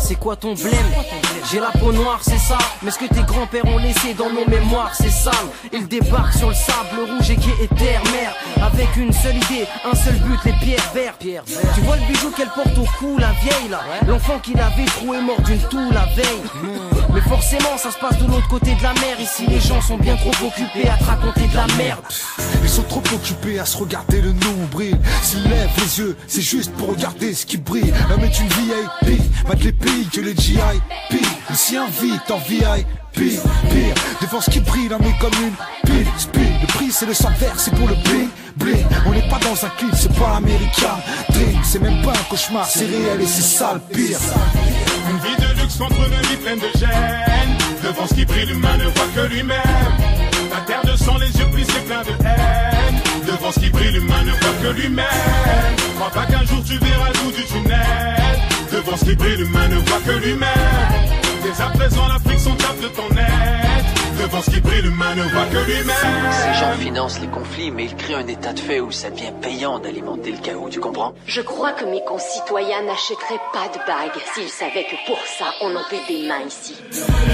C'est quoi ton blême? J'ai la peau noire, c'est ça. Mais ce que tes grands-pères ont laissé dans nos mémoires, c'est sale. Ils débarquent sur le sable rouge et qui est terre-mer. Avec une seule idée, un seul but, les pierres vertes. Tu vois le bijou qu'elle porte au cou, la vieille là. L'enfant qui l'avait troué mort d'une toux la veille. Mais forcément, ça se passe de l'autre côté de la mer. Ici, les gens sont bien trop occupés à te raconter de la merde. Ils sont trop occupés à se regarder le nombril. S'ils lèvent les yeux, c'est juste pour regarder ce qui brille. L'homme est une VIP, battre les pays que les GIP. Il s'y invite en VIP. Pire, devant ce qui brille, l'homme est comme une pile. Speed, le prix c'est le sang vert, c'est pour le bling, bling. On n'est pas dans un clip, c'est pas l'américain dream. C'est même pas un cauchemar, c'est réel et c'est ça le pire. Une vie de luxe contre une vie pleine de gêne. Devant ce qui brille, l'humain ne voit que lui-même. La terre de sang, les yeux plissés pleins de haine. Devant ce qui brille, l'humain ne voit que lui-même. Crois pas qu'un jour tu verras le bout du tunnel. Devant ce qui brille, l'humain ne voit que lui-même. Dès à présent, l'Afrique s'en tape de ton aide. Devant ce qui brille, l'humain ne voit que lui-même. Ces gens financent les conflits, mais ils créent un état de fait où ça devient payant d'alimenter le chaos, tu comprends? Je crois que mes concitoyens n'achèteraient pas de bagues s'ils savaient que pour ça, on en fait des mains ici.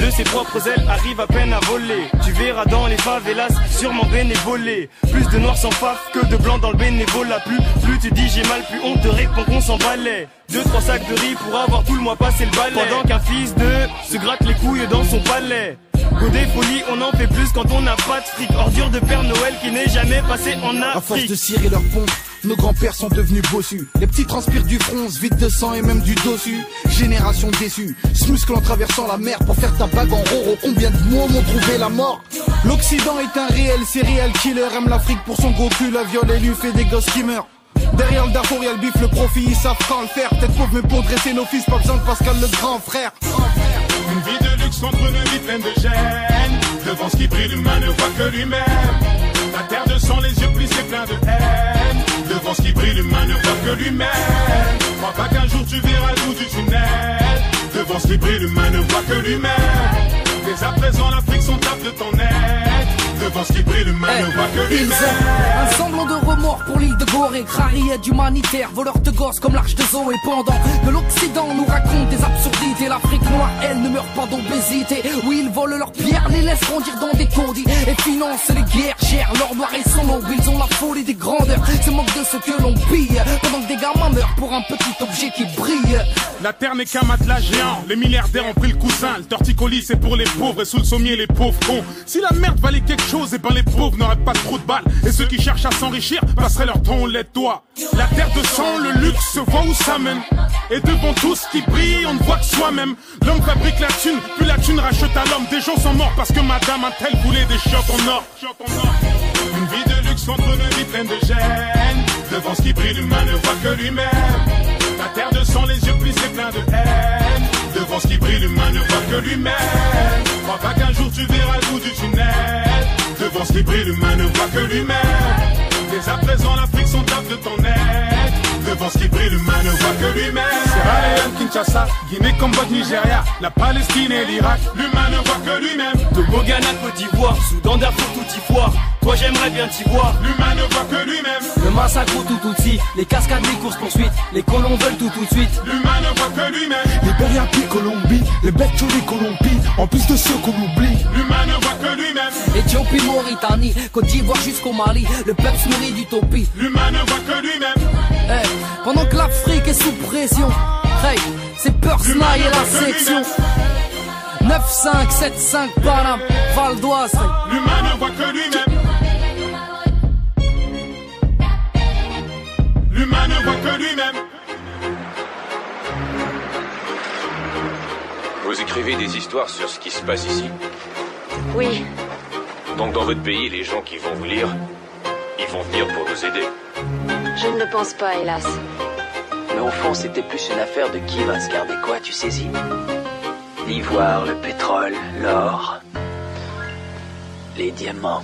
De ses propres ailes arrive à peine à voler. Tu verras dans les favelas, sûrement bénévolé. Plus de noirs sans faf que de blancs dans le bénévolat. Plus tu dis j'ai mal, plus on te répond qu'on s'en balait. 2-3 sacs de riz pour avoir tout le mois passé le balai. Pendant qu'un fils de se gratte les couilles dans son palais. Godé folie, on en fait plus quand on n'a pas de fric. Ordure de Père Noël qui n'est jamais passé en Afrique. À force de cirer leur pompe, nos grands-pères sont devenus bossus. Les petits transpirent du front, se vident de sang et même du dossu. Génération déçue, se muscle en traversant la mer pour faire ta bague en roro. Combien de mots m'ont trouvé la mort? L'Occident est un réel serial killer. Aime l'Afrique pour son gros cul, la viole et lui fait des gosses qui meurent. Derrière le Darfour y'a le bif, le profit, ils savent quand le faire. Peut-être pauvre mais pour dresser nos fils, pas besoin de Pascal le grand frère. Une vie de luxe contre une vie pleine de gêne. Devant ce qui brille, l'humain ne voit que lui-même. La terre de sang, les yeux plissés pleins de haine. Devant ce qui brille, l'humain ne voit que lui-même. Crois pas qu'un jour tu verras le bout du tunnel. Devant ce qui brille, l'humain ne voit que lui-même. Dès à présent, l'Afrique s'en tape de ton aide. Devant ce qui brille, l'humain ne voit que lui-même. Un semblant de remords pour l'île de Gorée. Rariette humanitaire, voleurs de gosses comme l'arche de Zoé. Pendant que l'Occident nous raconte des absurdités, l'Afrique noire, elle, ne meurt pas d'obésité. Oui, ils volent leurs pierres, les laissent grandir dans des taudis et financent les guerres, gèrent l'or noir et son ombre. Ils ont la folie des grandeurs, c'est manque de ce que l'on pille. Pendant que des gamins meurent pour un petit objet qui brille. La terre n'est qu'un matelas géant, les milliardaires ont pris le coussin. Le torticolis c'est pour les pauvres et sous le sommier les pauvres cons. Si la merde valait quelque chose, et ben les pauvres n'auraient pas trop de balles. Et ceux qui cherchent à s'enrichir passeraient leur temps au lait de doigt. La terre de sang, le luxe se voit où ça mène. Et devant tout ce qui brille, on ne voit que soi-même. L'homme fabrique la thune, puis la thune rachète à l'homme. Des gens sont morts parce que madame un tel voulait des chiottes en or. Une vie de luxe contre une vie pleine de gêne. Devant ce qui brille, l'humain ne voit que lui-même. La terre de sang, les yeux plissés pleins de haine. Devant ce qui brille, l'humain ne voit que lui-même. Crois pas qu'un jour tu verras le bout du tunnel. Devant ce qui brille, l'humain ne voit que lui-même. Dès à présent, l'Afrique s'en tape de ton aide. Devant ce qui brille, l'humain ne voit que lui-même. Sierra Leone, Kinshasa, Guinée, Cambodge, Nigeria, la Palestine et l'Irak, l'humain ne voit que lui-même. Togo, Ghana, Côte d'Ivoire, Soudan, Darfour, tout y voir. Toi j'aimerais bien t'y voir. L'humain ne voit que lui-même. Le massacre au tout-tout-ci, les cascades, les courses-poursuites. Les colons veulent tout de suite. L'humain ne voit que lui-même. Libéria, puis Colombie, les bêtes les Colombie. En plus de ceux qu'on oublie. L'humain ne voit que lui-même. Éthiopie, Mauritanie, Côte d'Ivoire jusqu'au Mali. Le peuple se nourrit d'utopie. L'humain ne voit que lui-même. Hey, pendant que l'Afrique est sous pression, hey, c'est Persna et la section 9-5, 7-5, Paname, Val d'Oise. L'humain ne voit que lui-même. L'humain ne voit que lui-même. Vous écrivez des histoires sur ce qui se passe ici? Oui. Donc dans votre pays, les gens qui vont vous lire, ils vont venir pour nous aider? Je ne le pense pas, hélas. Mais au fond, c'était plus une affaire de qui va se garder quoi, tu saisis? L'ivoire, le pétrole, l'or, les diamants.